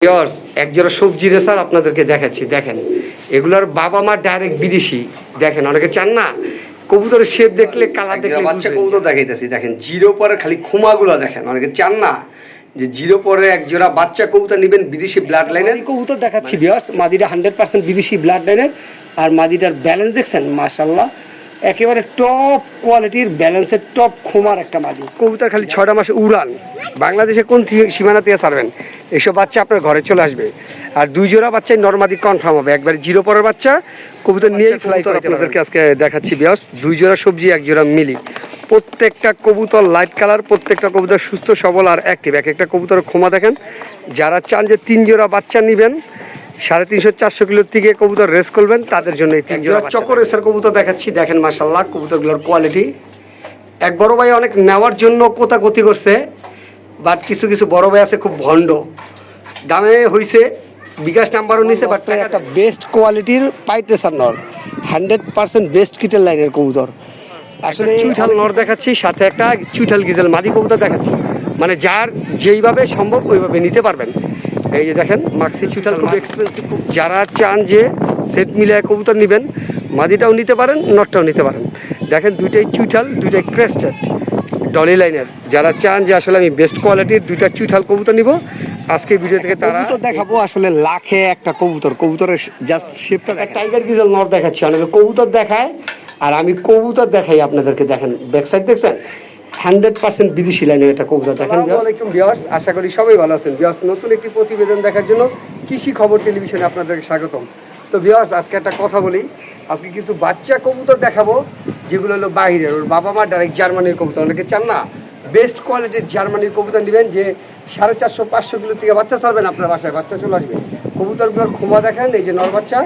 Viewers একজোড়া সবজি racer আপনাদেরকে দেখাচ্ছি। দেখেন এগুলার বাবা মা ডাইরেক্ট বিদেশি। দেখেন অনেকে চান না কবুতরের শেপ দেখলে কালার দেখলে বাচ্চা কবুতর দেখাইতেছি। দেখেন জিরো পরে খালি খুমাগুলো দেখেন, অনেকে চান না যে জিরো পরে একজোড়া বাচ্চা কবুতর নেবেন বিদেশি ব্লাড লাইনের কবুতর দেখাচ্ছি। ভিউয়ার্স মাদিটা 100% বিদেশি ব্লাড লাইনের। আর মাদিটার ব্যালেন্স দেখছেন মাশাআল্লাহ, একেবারে টপ কোয়ালিটির ব্যালেন্সের টপ খোমার একটা মাদি কবুতর। খালি 6টা মাসে উড়ান, বাংলাদেশে কোন সীমানা দিয়ে ছাড়বেন, এইসব বাচ্চা আপনার ঘরে চলে আসবে। আর 2 জোড়া বাচ্চাই নর্মাদি কনফার্ম হবে, একবার জিরো পরের বাচ্চা কবুতর নিয়েই ফ্লাই করে আপনাদেরকে আজকে দেখাচ্ছি। ভিউয়ার্স 2 জোড়া সবজি 1 জোড়া মিলি, প্রত্যেকটা কবুতর লাইট কালার, প্রত্যেকটা কবুতর সুস্থ সবল আর অ্যাক্টিভ। এক একটা কবুতরের ক্ষমা দেখেন। যারা চান যে 3 জোড়া বাচ্চা নেবেন 350-400 কিলোর থেকে কবুতর রেস করবেন, তাদের জন্য এই 3 জোড়া চকর রেসের কবুতর দেখাচ্ছি। দেখেন মাশাআল্লাহ কবুতরগুলোর কোয়ালিটি। এক বড় ভাই অনেক নেওয়ার জন্য কোতাকতি করছে, বাট কিছু কিছু বড় ভাই আছে খুব ভণ্ড, দামে হয়েছে বিকাশ নাম্বারও নিছে, বাট একটা বেস্ট কোয়ালিটির পাইট রেসার নর, 100% বেস্ট কিটের লাইনের কবুতর। আসলে চুইঠাল নর দেখাচ্ছি, সাথে একটা চুইঠাল গিজেল মাদি কবুতর দেখাচ্ছি। মানে যার যেইভাবে সম্ভব ওইভাবে নিতে পারবেন। এই যে দেখেন মাক্সি চুইঠাল খুব এক্সপেন্সিভ। যারা চান যে সেট মিলে কবুতর নেবেন, মাদিটাও নিতে পারেন, নটটাও নিতে পারেন। দেখেন দুইটাই চুইঠাল, দুইটাই ক্রেস্টেড ডলি লাইনের। যারা চান যে আসলে আমি বেস্ট কোয়ালিটির 2টা চুইঠাল কবুতর নিব, আজকে ভিডিও থেকে তারা দেখাবো। আসলে লাখে একটা কবুতর, কবুতরের জাস্ট শেপটা টাইগার গিজেল নর দেখাচ্ছি। অনেকে কবুতর দেখায় আর আমি কবুতর দেখাই আপনাদেরকে। দেখেন ব্যাক সাইড দেখছেন, 100% বিদেশি লাইনের একটা কবুতর। দেখেন আসসালামু আলাইকুম ভিউয়ার্স, আশা করি সবাই ভালো আছেন। ভিউয়ার্স নতুন একটি প্রতিবেদন দেখার জন্য কৃষি খবর টেলিভিশনে আপনাদেরকে স্বাগতম। তো ভিউয়ার্স আজকে একটা কথা বলি, আজকে কিছু বাচ্চা কবুতর দেখাবো যেগুলো হলো বাহিরের, ওর বাবা মা ডাইরেক্ট জার্মানির কবুতর। অনেকে চান না বেস্ট কোয়ালিটির জার্মানির কবুতর নেবেন, যে 450-500 কিলো থেকে বাচ্চা ছাড়বেন, আপনার বাসায় বাচ্চা চলে আসবে। কবুতরগুলোর ক্ষমা দেখেন, এই যে নর বাচ্চা,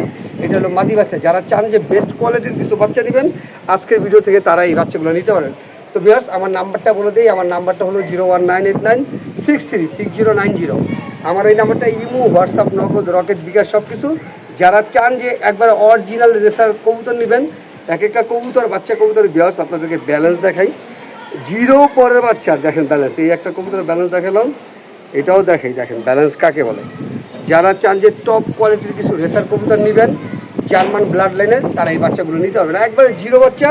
এটা হলো মাদি বাচ্চা। যারা চান যে বেস্ট কোয়ালিটির কিছু বাচ্চা নেবেন, আজকের ভিডিও থেকে তারা এই বাচ্চাগুলো নিতে পারেন। তো ভিউয়ার্স আমার নাম্বারটা বলে দিই, আমার নাম্বারটা হলো 01989636090। আমার এই নাম্বারটা ইমো, হোয়াটসঅ্যাপ, নগদ, রকেট, বিকাশ সব কিছু। যারা চান যে একবার অরিজিনাল রেসার কবুতর নেবেন, এক একটা কবুতর বাচ্চা কবুতর ভিউয়ার্স আপনাদেরকে ব্যালেন্স দেখাই। জিরো পরের বাচ্চার দেখেন ব্যালেন্স, এই একটা কবুতরের ব্যালেন্স দেখালাম, এটাও দেখাই। দেখেন ব্যালেন্স কাকে বলে। যারা চান যে টপ কোয়ালিটির কিছু রেসার কবুতর নেবেন জার্মান ব্লাড লাইনের, তারা এই বাচ্চাগুলো নিতে হবে না। একবারে জিরো বাচ্চা,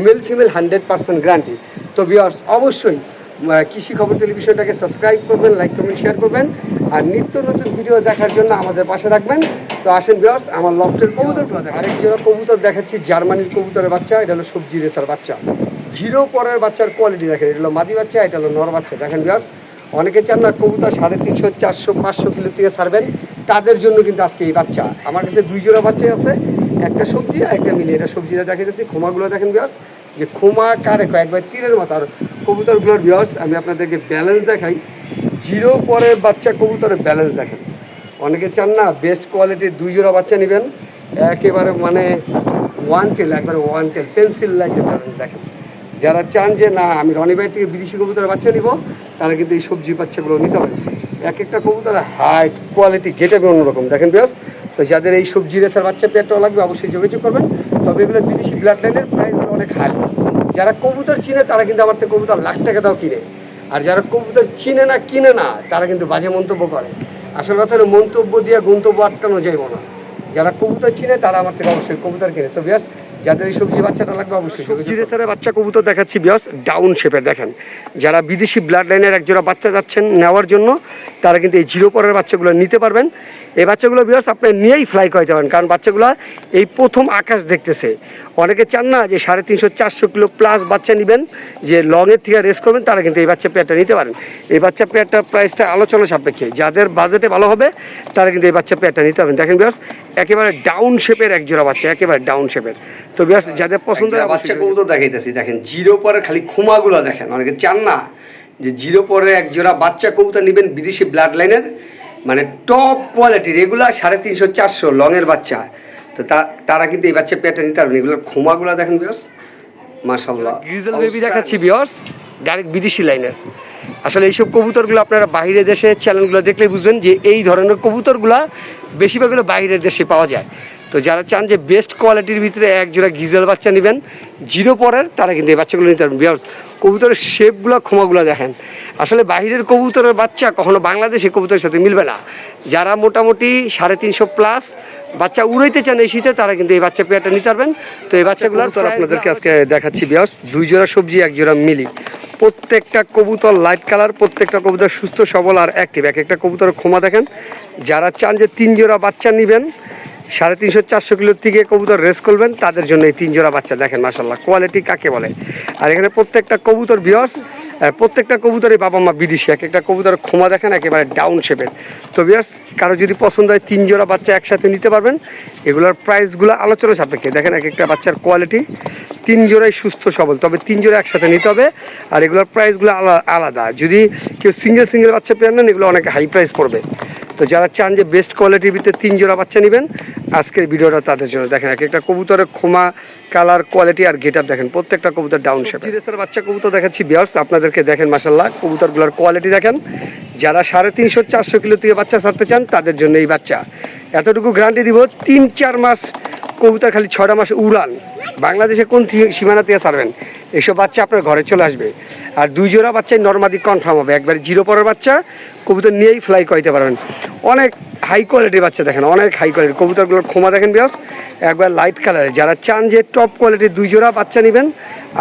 মেল ফিমেল 100% গ্যারান্টি। তো ভিউয়ার্স অবশ্যই কৃষি খবর টেলিভিশনটাকে সাবস্ক্রাইব করবেন, লাইক করবেন, শেয়ার করবেন, আর নিত্য নতুন ভিডিও দেখার জন্য আমাদের পাশে রাখবেন। তো আসেন ভিউয়ার্স আমার লফটের কবুতরগুলো দেখেন। আরেক জোড়া কবুতর দেখাচ্ছি জার্মানির কবুতরের বাচ্চা, এটা হলো সবজি রেসার বাচ্চা। জিরো পরের বাচ্চার কোয়ালিটি দেখেন, এটা হলো মাদি বাচ্চা, এটা হলো নর বাচ্চা। দেখেন ভিউয়ার্স অনেকে চান না কবুতর 350-400-500 কিলো থেকে ছাড়বেন, তাদের জন্য কিন্তু আজকে এই বাচ্চা। আমার কাছে 2 জোড়া বাচ্চাই আছে, একটা সবজি আর একটা মিলে। এটা সবজিটা দেখাইতেছি, খোমাগুলো দেখেন ভিউয়ার্স, যে খোমা কারে একবার তীরের মতো। আর কবুতরগুলোর ভিউয়ার্স আমি আপনাদেরকে ব্যালেন্স দেখাই, জিরো পরের বাচ্চা কবুতরের ব্যালেন্স দেখেন। অনেকে চান না বেস্ট কোয়ালিটির 2 জোড়া বাচ্চা নেবেন, একেবারে মানে ওয়ান টেল, একবারে ওয়ান টেল পেন্সিল লাইসের ব্যালেন্স দেখেন। যারা চান যে না আমি রনি ভাই থেকে বিদেশি কবুতরের বাচ্চা নিব, তারা কিন্তু এই সবজি বাচ্চাগুলো নিতে পারে। এক একটা কবুতরের হাইট কোয়ালিটি গেটাবে অন্যরকম। দেখেন ভিউয়ার্স, তো যাদের এই সবজি রেসার বাচ্চা পেটটাও লাগবে অবশ্যই যোগাযোগ করবেন। তবে এগুলো বিদেশি ব্লাড লাইনের, প্রাইসগুলো অনেক হাই। যারা কবুতর চিনে তারা কিন্তু আমার থেকে কবুতর লাখ টাকা দাও কিনে, আর যারা কবুতর চিনে না কিনে না তারা কিন্তু বাজে মন্তব্য করে। আসল কথা হলো মন্তব্য দিয়ে গন্তব্য আটকানো যাইব না। যারা কবুতর চিনে তারা আমার থেকে অবশ্যই কবুতর কিনে। তো ভিউয়ার্স যাদের এই সবজি বাচ্চাটা লাগবে অবশ্যই সবজি রেসারের বাচ্চা কবুতর দেখাচ্ছি ভিউয়ার্স, ডাউন শেপের। দেখেন যারা বিদেশি ব্লাড লাইনের একজোড়া বাচ্চা যাচ্ছেন নেওয়ার জন্য, তারা কিন্তু এই জিরো পরের বাচ্চাগুলো নিতে পারবেন। এই বাচ্চাগুলো ভিউয়ার্স আপনি নিয়েই ফ্লাই করাইতে পারেন, কারণ বাচ্চাগুলো এই প্রথম আকাশ দেখতেছে। অনেকে চান না যে 350-400 কিলো প্লাস বাচ্চা নেবেন, যে লংয়ের থেকে রেস করবেন, তারা কিন্তু এই বাচ্চা পেয়ারটা নিতে পারেন। এই বাচ্চা পেয়ারটার প্রাইসটা আলোচনা সাপেক্ষে, যাদের বাজেটে ভালো হবে তারা কিন্তু এই বাচ্চা পেয়ারটা নিতে পারবেন। দেখেন ভিউয়ার্স একেবারে ডাউন শেপের একজোড়া বাচ্চা, একেবারে ডাউন শেপের। তো ভিউয়ার্স যাদের পছন্দ বাচ্চা কবুতর দেখাইতেছি। দেখেন জিরো পরে খালি খুমাগুলো দেখেন, অনেকে চান না যে জিরো পরে একজোড়া বাচ্চা কবুতর নেবেন বিদেশি ব্লাড লাইনের, মানে টপ কোয়ালিটির, এগুলা 350-400 লংয়ের বাচ্চা। তো তারা কিন্তু এই বাচ্চা পেয়ারটা নিতে পারবেন। এগুলোর খোমাগুলো দেখেন ভিউয়ার্স মাশাআল্লাহ। গ্রিজেল বেবি দেখাচ্ছি ভিউয়ার্স, ডাইরেক্ট বিদেশি লাইনের। আসলে এইসব কবুতরগুলো আপনারা বাইরের দেশে চ্যানেলগুলো দেখলে বুঝবেন যে এই ধরনের কবুতরগুলো বেশিরভাগগুলো বাইরের দেশে পাওয়া যায়। তো যারা চান যে বেস্ট কোয়ালিটির ভিতরে এক জোড়া গিজেল বাচ্চা নেবেন জিরো পরের, তারা কিন্তু এই বাচ্চাগুলো নিতে পারবেন। বিয়ার্স কবুতরের শেপগুলো খোমাগুলো দেখেন, আসলে বাইরের কবুতরের বাচ্চা কখনো বাংলাদেশে কবুতরের সাথে মিলবে না। যারা মোটামুটি 350 প্লাস বাচ্চা উড়াইতে চান এই শীতে, তারা কিন্তু এই বাচ্চা পেয়ারটা নিতে পারবেন। তো এই বাচ্চাগুলো আপনাদেরকে আজকে দেখাচ্ছি বিয়ার্স, 2 জোড়া সবজি 1 জোড়া মিলি। প্রত্যেকটা কবুতর লাইট কালার, প্রত্যেকটা কবুতর সুস্থ সবল আর অ্যাক্টিভ। এক একটা কবুতরের ক্ষমা দেখেন। যারা চান যে 3 জোড়া বাচ্চা নেবেন 350-400 কিলোর থেকে কবুতর রেস করবেন, তাদের জন্য এই 3 জোড়া বাচ্চা দেখেন মাশাল্লাহ কোয়ালিটি কাকে বলে। আর এখানে প্রত্যেকটা কবুতর বিয়ার্স, প্রত্যেকটা কবুতরই বাবা মা বিদেশি। এক একটা কবুতর ক্ষমা দেখেন একেবারে ডাউন শেপের। তো বিয়ার্স কারো যদি পছন্দ হয় 3 জোড়া বাচ্চা একসাথে নিতে পারবেন। এগুলোর প্রাইসগুলো আলোচনা সাপেক্ষে। দেখেন এক একটা বাচ্চার কোয়ালিটি, 3 জোড়াই সুস্থ সবল, তবে 3 জোড়া একসাথে নিতে হবে। আর এগুলোর প্রাইসগুলো আলাদা। যদি কেউ সিঙ্গেল বাচ্চা পেয়ে নেন, এগুলো অনেক হাই প্রাইস পড়বে। তো যারা চান যে বেস্ট কোয়ালিটির ভিতরে 3 জোড়া বাচ্চা নেবেন, আজকের ভিডিওটা তাদের জন্য। দেখেন এক একটা কবুতরের ক্ষমা, কালার, কোয়ালিটি আর গেট আপ দেখেন, প্রত্যেকটা কবুতর ডাউন শেপ। জিরেসার বাচ্চা কবুতর দেখাচ্ছি বিয়ার্স আপনাদেরকে, দেখেন মাশাল্লাহ কবুতরগুলোর কোয়ালিটি দেখেন। যারা 350-400 কিলো থেকে বাচ্চা ছাড়তে চান, তাদের জন্য এই বাচ্চা। এতটুকু গ্যারান্টি দিব, 3-4 মাস কবুতর, খালি 6টা মাস উড়ান, বাংলাদেশে কোন সীমানা থেকে ছাড়বেন, এইসব বাচ্চা আপনার ঘরে চলে আসবে। আর 2 জোড়া বাচ্চাই নর্মাদি কনফার্ম হবে, একবার জিরো পরের বাচ্চা কবুতর নিয়েই ফ্লাই করতে পারবেন। অনেক হাই কোয়ালিটির বাচ্চা দেখেন, অনেক হাই কোয়ালিটির কবুতরগুলোর ক্ষমা দেখেন বিয়াস, একবার লাইট কালারের। যারা চান যে টপ কোয়ালিটির 2 জোড়া বাচ্চা নেবেন,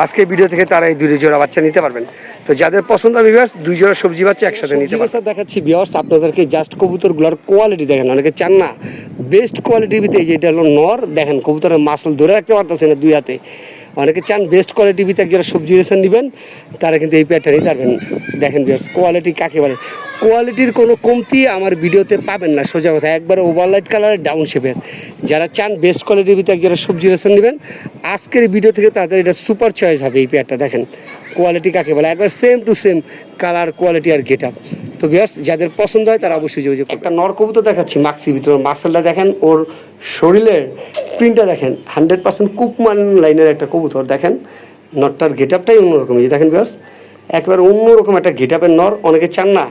আজকে ভিডিও থেকে তারা এই 2 জোড়া বাচ্চা নিতে পারবেন। তো যাদের পছন্দ হবে বিয়াস, 2 জোড়া সবজি বাচ্চা একসাথে নিতে পারবেন। স্যার দেখাচ্ছি বিয়াস আপনাদেরকে, জাস্ট কবুতরগুলোর কোয়ালিটি দেখেন। অনেকে চান না বেস্ট কোয়ালিটির ভিতরে, যেটা হলো নর, দেখেন কবুতরের মাসল ধরে রাখতে পারতেছে না 2 হাতে। অনেকে চান বেস্ট কোয়ালিটির ভিতরে যারা সবজি রেশন নেবেন, তারা কিন্তু এই পেয়ারটা নিতে পারবেন। দেখেন বিয়ার্স কোয়ালিটি কাকে বলে, কোয়ালিটির কোনো কমতি আমার ভিডিওতে পাবেন না, সোজা কথা, একবারে ওভারলাইট কালারের ডাউন শেপের। যারা চান বেস্ট কোয়ালিটির ভিতরে যারা সবজি রেশন নেবেন, আজকের ভিডিও থেকে তাদের এটা সুপার চয়েস হবে এই পেয়ারটা। দেখেন কোয়ালিটি কাকে বলে, একবার same to same colour, quality আর গেট আপ। তো বিয়ার্স যাদের পছন্দ হয় তারা অবশ্যই যোগাযোগ। একটা নর কবুতর দেখাচ্ছি মাক্সির ভিতরে, মাসলটা দেখেন, ওর শরীরের প্রিন্টটা দেখেন, 100% কুকমান লাইনের একটা কবুতর। দেখেন নরটার গেট আপটাই অন্যরকম, এই দেখেন বিয়ার্স একেবারে অন্যরকম একটা গেট আপের নর। অনেকে চান না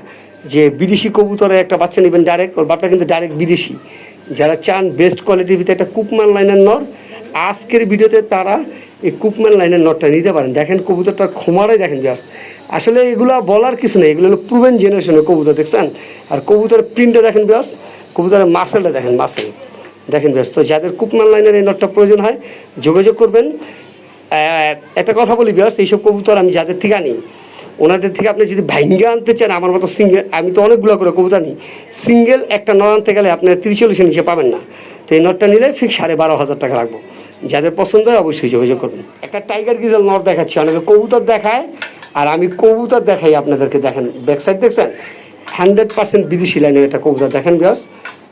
যে বিদেশি কবুতরে একটা বাচ্চা নেবেন ডাইরেক্ট, ওর বাপটা কিন্তু ডাইরেক্ট বিদেশি। যারা চান বেস্ট কোয়ালিটির ভিতরে একটা কুকমান লাইনের নর, আজকের ভিডিওতে তারা এই কুকমান লাইনের নটটা নিতে পারেন। দেখেন কবুতরটার ক্ষমারাই দেখেন বিয়ার্স, আসলে এগুলো বলার কিছু নেই, এগুলো হলো প্রুভেন জেনারেশনের কবুতর দেখছেন। আর কবুতরের প্রিন্টটা দেখেন বিয়ার্স, কবুতরের মাসেলটা দেখেন, মাসেল দেখেন বিয়ার্স। তো যাদের কুকমান লাইনের এই নটটা প্রয়োজন হয় যোগাযোগ করবেন। একটা কথা বলি বিয়ার্স, এইসব কবুতর আমি যাদের থেকে আনি, ওনাদের থেকে আপনি যদি ভাইঙ্গে আনতে চান, আমার মতো সিঙ্গেল, আমি তো অনেকগুলো করে কবুতর নিই, সিঙ্গেল একটা নট আনতে গেলে আপনার 30-40 নিচে পাবেন না। তো এই নটটা নিলে ফিক্স 12,500 টাকা লাগবে। যাদের পছন্দ হয় অবশ্যই যোগাযোগ করবেন। একটা টাইগার গিজাল নট দেখাচ্ছি, অনেকে কবুতর দেখায় আর আমি কবুতর দেখাই আপনাদেরকে। দেখেন ব্যাক সাইড দেখছেন, 100% বিদেশি লাইনের একটা কবুতর। দেখেন বিয়ার্স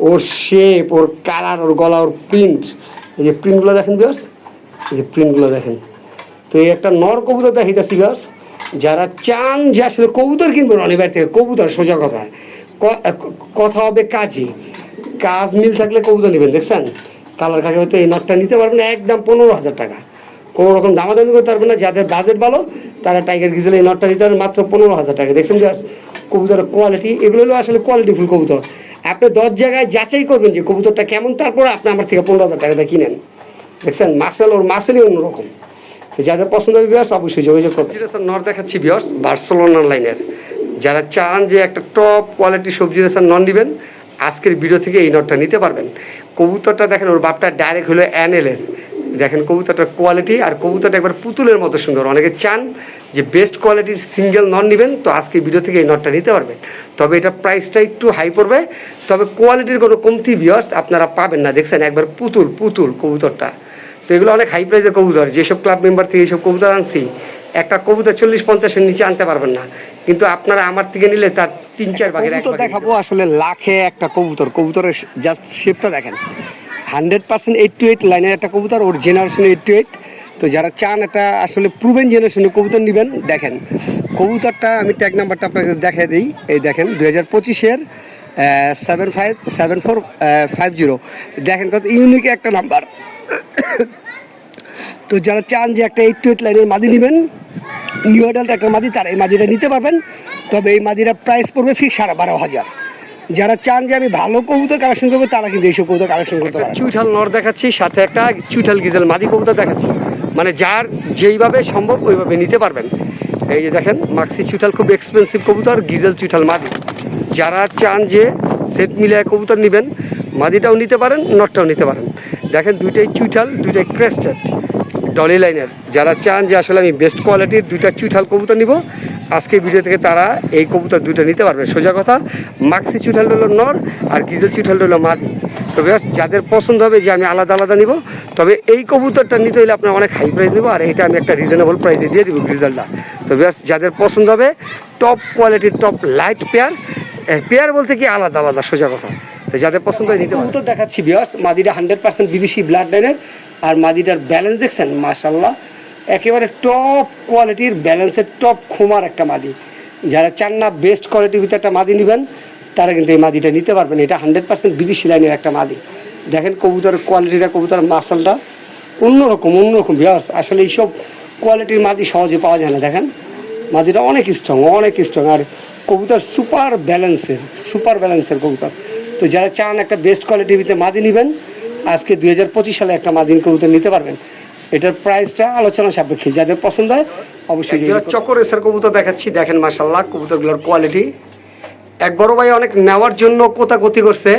ওর শেপ, ওর কালার, ওর গলা, ওর প্রিন্ট, এই যে প্রিন্টগুলো দেখেন বিয়ার্স, এই যে প্রিন্টগুলো দেখেন। তো এই একটা নর কবুতর দেখাইতেছি বিয়ার্স, যারা চান যে আসলে কবুতর কিনবেন অনিবার থেকে, কবুতর সোজা কথা, কথা হবে কাজে, কাজ মিল থাকলে কবুতর নেবেন। দেখছেন কালার কাকে, হয়তো এই নটটা নিতে পারবেন একদম 15,000 টাকা, কোনো রকম দামাদামি করতে পারবেন না। যাদের বাজেট ভালো তারা টাইগার গিজেল এই নটটা দিতে পারবেন মাত্র 15,000 টাকা। দেখছেন বিয়ার্স কবুতরের কোয়ালিটি, এগুলো হলো আসলে কোয়ালিটিফুল কবুতর। আপনি 10 জায়গায় যাচাই করবেন যে কবুতরটা কেমন, তারপরে আপনি আমার থেকে 15,000 টাকা দিয়ে কিনেন। দেখছেন মাসেল, ওর মাসেলই অন্যরকম। তো যাদের পছন্দ হবে বিয়ার্স অবশ্যই যোগাযোগ করবেন। স্যার নর দেখাচ্ছি বিয়ার্স বার্সেলোনা লাইনের, যারা চান যে একটা টপ কোয়ালিটি সবজি রেশন নন নেবেন, আজকের ভিডিও থেকে এই নটটা নিতে পারবেন। কবুতরটা দেখেন, ওর বাপটা ডাইরেক্ট হলো অ্যানেলের। দেখেন কবুতরটার কোয়ালিটি, আর কবুতরটা একবার পুতুলের মতো সুন্দর। অনেকে চান যে বেস্ট কোয়ালিটির সিঙ্গেল নন নেবেন, তো আজকে ভিডিও থেকে এই নটটা নিতে পারবেন। তবে এটা প্রাইসটা একটু হাই পড়বে, তবে কোয়ালিটির কোনো কমতি বিয়ার্স আপনারা পাবেন না। দেখছেন একবার পুতুল কবুতরটা। তো এগুলো অনেক হাই প্রাইসের কবুতর, যেসব ক্লাব মেম্বার থেকে এইসব কবুতর আনছি, একটা কবুতর 40-50-এর নিচে আনতে পারবেন না, কিন্তু আপনারা আমার থেকে নিলে তার 3-4 ভাগের এক ভাগ দেখাবো। আসলে লাখে একটা কবুতর, কবুতরের জাস্ট শেপটা দেখেন, 100% 8-8 লাইনের একটা কবুতর, ওর জেনারেশন 8-8। তো যারা চান একটা আসলে প্রুভেন জেনারেশনের কবুতর নেবেন, দেখেন কবুতরটা আমি ট্যাগ নাম্বারটা আপনাকে দেখিয়ে দিই। এই দেখেন 2025-এর 75-7450, দেখেন কত ইউনিক একটা নাম্বার। তো যারা চান যে একটা 8-8 লাইনের মাদি নেবেন, নিউ অ্যাডাল্ট একটা মাদি, তারা এই মাদিটা নিতে পারবেন। তবে এই মাদিরা প্রাইস পড়বে ফিক্স 12,500। যারা চান যে আমি ভালো কবুতর কালেকশন করবো তারা কিন্তু এইসব কবুতর কালেকশন করতে পারে। চুইঠাল নর দেখাচ্ছি, সাথে একটা চুইঠাল গিজেল মাদি কবুতর দেখাচ্ছি, মানে যার যেইভাবে সম্ভব ওইভাবে নিতে পারবেন। এই যে দেখেন মাক্সি চুইঠাল খুব এক্সপেন্সিভ কবুতর, গিজেল চুইঠাল মাদি। যারা চান যে সেট মিলিয়ে কবুতর নেবেন, মাদিটাও নিতে পারেন, নটটাও নিতে পারেন। দেখেন দুইটাই চুইঠাল, দুইটাই ক্রেস্টেড ডলি লাইনের। যারা চান যে আসলে আমি বেস্ট কোয়ালিটির দুইটা চুইঠাল কবুতর নিব, আজকে ভিডিও থেকে তারা এই কবুতর দুইটা নিতে পারবে। সোজা কথা, মাক্সি চুইঠাল হলো নর আর গিজেল চুইঠাল হলো মাদি। তো বেশ যাদের পছন্দ হবে যে আমি আলাদা আলাদা নিব, তবে এই কবুতরটা নিতে হলে আপনার অনেক হাই প্রাইস নিব, আর এটা আমি একটা রিজনেবল প্রাইসে দিয়ে দিব রিজাল্টটা। তো বেশ যাদের পছন্দ হবে টপ কোয়ালিটির টপ লাইট পেয়ার, পেয়ার বলতে কি আলাদা আলাদা, সোজা কথা। তো যাদের পছন্দ হয় নিতে কবুতর দেখাচ্ছি বিয়ার্স, মাদিটা 100% বিদেশি ব্লাড লাইনের, আর মাদিটার ব্যালেন্স দেখছেন মাশাল্লাহ, একেবারে টপ কোয়ালিটির ব্যালেন্সের টপ খোমার একটা মাদি। যারা চান না বেস্ট কোয়ালিটির ভিতরে একটা মাদি নেবেন, তারা কিন্তু এই মাদিটা নিতে পারবেন। এটা 100% বিদেশি লাইনের একটা মাদি। দেখেন কবুতরের কোয়ালিটিটা, কবুতরের মাসালটা অন্যরকম বিয়ার্স। আসলে এইসব কোয়ালিটির মাদি সহজে পাওয়া যায় না। দেখেন মাদিটা অনেক স্ট্রং, আর কবুতর সুপার ব্যালেন্সের কবুতর। তো যারা চান একটা বেস্ট কোয়ালিটির ভিতরে মাদি নেবেন, আজকে 2025 সালে একটা মাদিন কবুতর নিতে পারবেন। এটার প্রাইসটা আলোচনা সাপেক্ষে, যাদের পছন্দ হয় অবশ্যই। চকর রেসার কবুতর দেখাচ্ছি, দেখেন মাশাল্লাহ কবুতরগুলোর কোয়ালিটি। এক বড় ভাই অনেক নেওয়ার জন্য কোতাকতি করছে,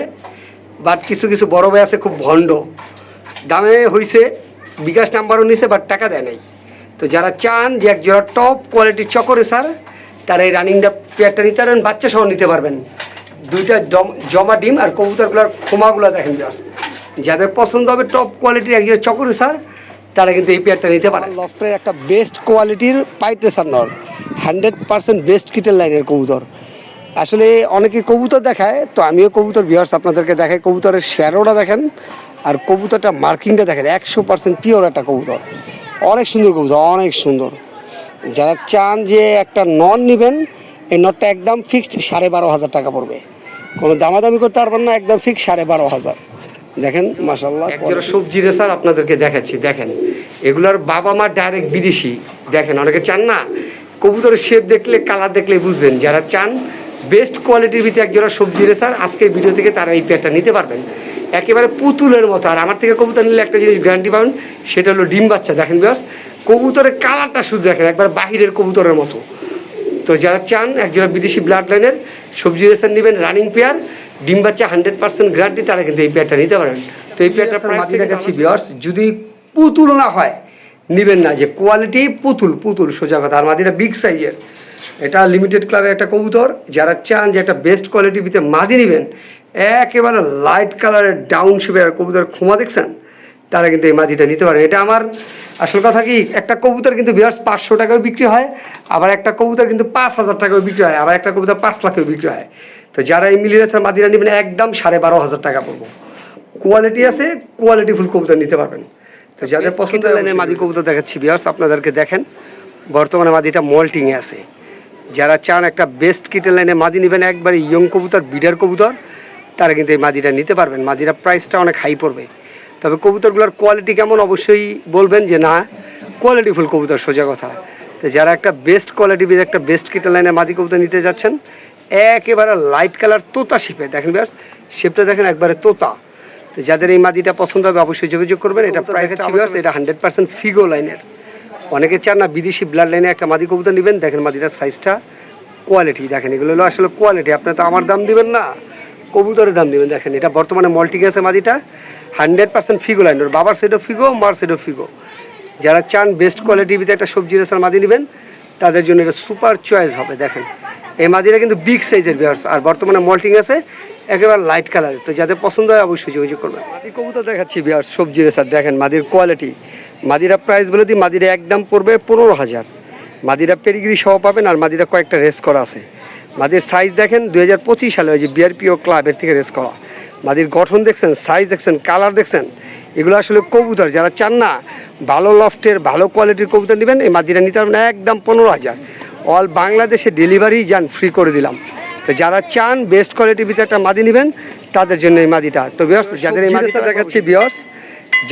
বাট কিছু বড় ভাই আছে খুব ভণ্ড, দামে হয়েছে, বিকাশ নাম্বারও নিছে, বাট টাকা দেয় নাই। তো যারা চান যে এক জোড়া টপ কোয়ালিটির চকর রেসার, তারা এই রানিংটা পেয়ারটা নিতে পারবেন, বাচ্চা সহ নিতে পারবেন। দুইটা জমা ডিম, আর কবুতরগুলোর খোমাগুলো দেখেন জাস্ট। যাদের পছন্দ হবে টপ কোয়ালিটির এক জোড়া চকর রেসার, তারা কিন্তু এই পেয়ারটা নিতে পারে। লফটের একটা বেস্ট কোয়ালিটির পাইট রেসার নর, 100% বেস্ট কিটেল লাইনের কবুতর। আসলে অনেকে কবুতর দেখায়, তো আমিও কবুতর ভিউয়ার্স আপনাদেরকে দেখাই। কবুতরের শ্যারোটা দেখেন, আর কবুতরটা মার্কিংটা দেখেন, 100% পিওর একটা কবুতর। অনেক সুন্দর কবুতর, অনেক সুন্দর। যারা চান যে একটা নর নেবেন, এই নটটা একদম ফিক্সড 12,500 টাকা পড়বে, কোনো দামাদামি করতে পারবেন না, একদম ফিক্সড 12,500। দেখেন মাশাল্লাহ একজোড়া সবজি রেসার আপনাদেরকে দেখাচ্ছি। দেখেন এগুলোর বাবা মা ডাইরেক্ট বিদেশি। দেখেন অনেকে চান না কবুতরের শেপ দেখলে, কালার দেখলে বুঝবেন। যারা চান বেস্ট কোয়ালিটির ভিতরে একজোড়া সবজি রেসার, আজকের ভিডিও থেকে তারা এই পেয়ারটা নিতে পারবেন। একেবারে পুতুলের মতো। আর আমার থেকে কবুতর নিলে একটা জিনিস গ্যারান্টি পাবেন, সেটা হলো ডিম বাচ্চা। দেখেন বিয়ার্স কবুতরের কালারটা শুধু দেখেন, একবার বাহিরের কবুতরের মতো। তো যারা চান একজোড়া বিদেশি ব্লাড লাইনের সবজি রেসার নেবেন, রানিং পেয়ার, ডিম বাচ্চা 100% গ্যারান্টি, তারা কিন্তু এই পেয়ারটা নিতে পারেন। তো এই পেয়ারটা প্রাইস দেখাচ্ছি ভিউয়ার্স, যদি পুতুল না হয় নেবেন না, যে কোয়ালিটি পুতুল সোজা কথা। আর মাদিটা বিগ সাইজের, এটা লিমিটেড ক্লাবের একটা কবুতর। যারা চান যে একটা বেস্ট কোয়ালিটির ভিতরে মাদি নেবেন, একেবারে লাইট কালারের ডাউন শেপের কবুতর খোমা দেখছেন, তারা কিন্তু এই মাদিটা নিতে পারে। এটা আমার আসল কথা কি, একটা কবুতর কিন্তু ভিউয়ার্স 500 টাকাও বিক্রি হয়, আবার একটা কবুতর কিন্তু 5,000 টাকাও বিক্রি হয়, আবার একটা কবুতর 5 লাখেও বিক্রি হয়। তো যারা এই মিলিয়েছেন মাদিরা নেবেন, একদম 12,500 টাকা পড়বো। কোয়ালিটি আছে, কোয়ালিটিফুল কবুতর নিতে পারবেন। তো যাদের পছন্দ লাইনের মাদি কবুতর দেখাচ্ছি ভিউয়ার্স আপনাদেরকে। দেখেন বর্তমানে মাদিটা মল্টিংয়ে আছে। যারা চান একটা বেস্ট কিটের লাইনে মাদি নেবেন, একবারে ইয়ং কবুতর, বিডার কবুতর, তারা কিন্তু এই মাদিটা নিতে পারবেন। মাদিরা প্রাইসটা অনেক হাই পড়বে, তবে কবুতরগুলোর কোয়ালিটি কেমন অবশ্যই বলবেন, যে না কোয়ালিটিফুল কবুতর সোজা কথা। তো যারা একটা বেস্ট কোয়ালিটি, একটা বেস্ট কিটের লাইনে মাদি কবুতর নিতে যাচ্ছেন, একেবারে লাইট কালার তোতা শেপে, দেখেন বিয়ার্স শেপটা দেখেন একবারে তোতা। তো যাদের এই মাদিটা পছন্দ হবে অবশ্যই যোগাযোগ করবেন। এটা প্রাইস বিয়ার্স, এটা 100% ফিগো লাইনের। অনেকে চান না বিদেশি ব্লাড লাইনে একটা মাদি কবুতর নেবেন, দেখেন মাদিটার সাইজটা, কোয়ালিটি দেখেন। এগুলো হলো আসলে কোয়ালিটি। আপনি তো আমার দাম দিবেন না, কবুতরের দাম দিবেন। দেখেন এটা বর্তমানে মল্টিং আছে মাদিটা, 100% ফিগো লাইন। ওর বাবার সেটও ফিগো, মার সেটও ফিগো। যারা চান বেস্ট কোয়ালিটির ভিতরে একটা সবজি রেসার মাদি নেবেন, তাদের জন্য এটা সুপার চয়েস হবে। দেখেন এই মাদিটা কিন্তু বিগ সাইজের বিয়ার্স, আর বর্তমানে মল্টিং আছে, একেবারে লাইট কালারের। তো যাদের পছন্দ হয় অবশ্যই যোগাযোগ করবেন। মাদি কবুতর দেখাচ্ছি বিয়ার্স সবজি রেসার। দেখেন মাদির কোয়ালিটি, মাদিরা প্রাইস বলে দিই, মাদিরা একদম পড়বে 15,000। মাদিরা পেডিগ্রি সহ পাবেন, আর মাদিরা কয়েকটা রেস করা আছে। মাদির সাইজ দেখেন 2025 সালে ওই যে বিআরপিও ক্লাবের থেকে রেস করা। মাদির গঠন দেখছেন, সাইজ দেখছেন, কালার দেখছেন, এগুলো আসলে কবুতর। যারা চান না ভালো লফটের ভালো কোয়ালিটির কবুতর নেবেন, এই মাদিরা নিতে পারবেন একদম 15,000। অল বাংলাদেশে ডেলিভারি যান ফ্রি করে দিলাম। তো যারা চান বেস্ট কোয়ালিটির ভিতরে একটা মাদি নেবেন, তাদের জন্য এই মাদিটা। তো বিয়ার্স যাদের এই মাদিটা দেখাচ্ছি বিয়ার্স,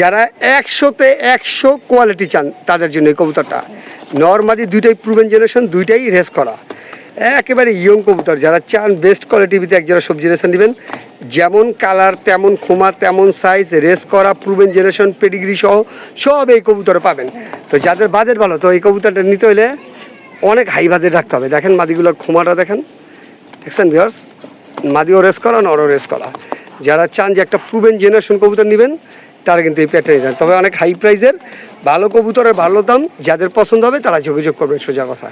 যারা 100তে 100 কোয়ালিটি চান, তাদের জন্য এই কবুতরটা। নর মাদি দুইটাই প্রুভেন জেনারেশন, দুইটাই রেস করা। একেবারে ইয়ং কবুতর, যারা চান বেস্ট কোয়ালিটিভিতে একজোড়া সবজি রেসার নেবেন, যেমন কালার তেমন খোমা তেমন সাইজ, রেস করা প্রুভেন জেনারেশন পেডিগ্রি সহ সব এই কবুতরে পাবেন। তো যাদের বাজেট ভালো, তো এই কবুতরটা নিতে হলে অনেক হাই বাজেট রাখতে হবে। দেখেন মাদিগুলোর খোমাটা দেখেন, দেখছেন ভিউয়ার্স, মাদিও রেস করা নরও রেস করা। যারা চান যে একটা প্রুভেন জেনারেশন কবুতর নেবেন তারা কিন্তু এই প্যাটার্নে যান, তবে অনেক হাই প্রাইসের ভালো কবুতরের ভালো দাম, যাদের পছন্দ হবে তারা যোগাযোগ করবেন, সোজা কথা।